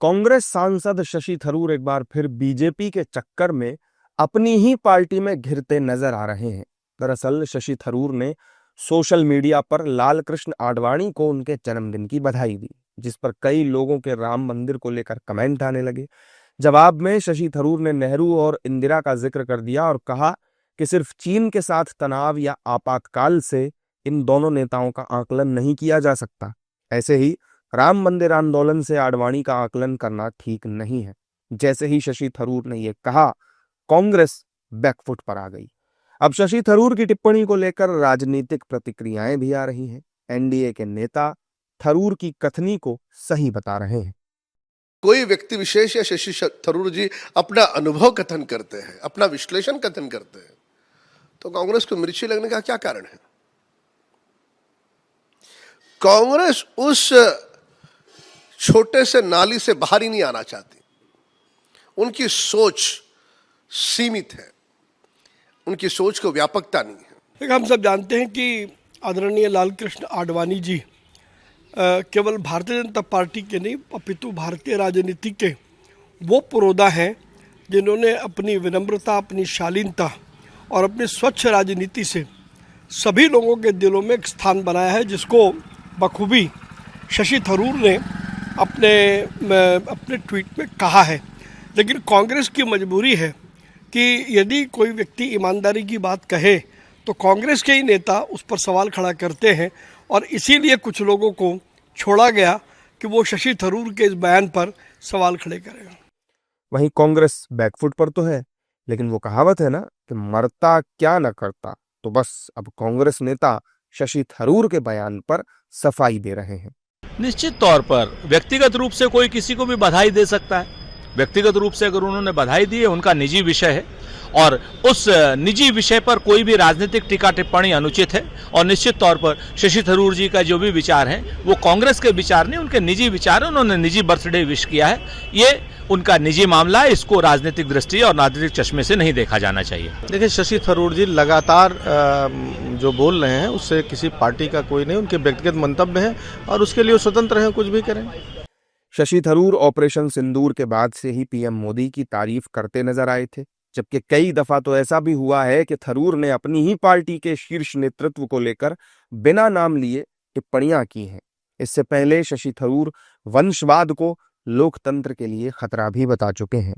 कांग्रेस सांसद शशि थरूर एक बार फिर बीजेपी के चक्कर में अपनी ही पार्टी में घिरते नजर आ रहे हैं। दरअसल शशि थरूर ने सोशल मीडिया पर लालकृष्ण आडवाणी को उनके जन्मदिन की बधाई दी, जिस पर कई लोगों के राम मंदिर को लेकर कमेंट आने लगे। जवाब में शशि थरूर ने नेहरू और इंदिरा का जिक्र कर दिया और कहा कि सिर्फ चीन के साथ तनाव या आपातकाल से इन दोनों नेताओं का आकलन नहीं किया जा सकता। ऐसे ही राम मंदिर आंदोलन से आडवाणी का आकलन करना ठीक नहीं है। जैसे ही शशि थरूर ने यह कहा, कांग्रेस बैकफुट पर आ गई। अब शशि थरूर की टिप्पणी को लेकर राजनीतिक प्रतिक्रियाएं भी आ रही हैं। एनडीए के नेता थरूर की कथनी को सही बता रहे हैं। कोई व्यक्ति विशेष या शशि थरूर जी अपना अनुभव कथन करते हैं, अपना विश्लेषण कथन करते हैं, तो कांग्रेस को मिर्ची लगने का क्या कारण है? कांग्रेस उस छोटे से नाली से बाहर ही नहीं आना चाहती। उनकी सोच सीमित है, उनकी सोच को व्यापकता नहीं है। हम सब जानते हैं कि आदरणीय लालकृष्ण आडवाणी जी केवल भारतीय जनता पार्टी के नहीं अपितु भारतीय राजनीति के वो पुरोधा हैं जिन्होंने अपनी विनम्रता, अपनी शालीनता और अपनी स्वच्छ राजनीति से सभी लोगों के दिलों में एक स्थान बनाया है, जिसको बखूबी शशि थरूर ने अपने ट्वीट में कहा है। लेकिन कांग्रेस की मजबूरी है कि यदि कोई व्यक्ति ईमानदारी की बात कहे तो कांग्रेस के ही नेता उस पर सवाल खड़ा करते हैं, और इसीलिए कुछ लोगों को छोड़ा गया कि वो शशि थरूर के इस बयान पर सवाल खड़े करें। वहीं कांग्रेस बैकफुट पर तो है, लेकिन वो कहावत है ना कि मरता क्या न करता। तो बस अब कांग्रेस नेता शशि थरूर के बयान पर सफाई दे रहे हैं। निश्चित तौर पर व्यक्तिगत रूप से कोई किसी को भी बधाई दे सकता है। व्यक्तिगत रूप से अगर उन्होंने बधाई दी है, उनका निजी विषय है, और उस निजी विषय पर कोई भी राजनीतिक टीका टिप्पणी अनुचित है। और निश्चित तौर पर शशि थरूर जी का जो भी विचार हैं वो कांग्रेस के विचार नहीं, उनके निजी विचार हैं। उन्होंने निजी बर्थडे विश किया है, ये उनका निजी मामला है। इसको राजनीतिक दृष्टि और राजनीतिक चश्मे से नहीं देखा जाना चाहिए। देखिए, शशि थरूर जी लगातार जो बोल रहे हैं उससे किसी पार्टी का कोई नहीं, उनके व्यक्तिगत मंतव्य हैं और उसके लिए स्वतंत्र हैं, कुछ भी करें। शशि थरूर ऑपरेशन सिंदूर के बाद से ही पीएम मोदी की तारीफ करते नजर आए थे, जबकि कई दफा तो ऐसा भी हुआ है कि थरूर ने अपनी ही पार्टी के शीर्ष नेतृत्व को लेकर बिना नाम लिए टिप्पणियां की हैं। इससे पहले शशि थरूर वंशवाद को लोकतंत्र के लिए खतरा भी बता चुके हैं।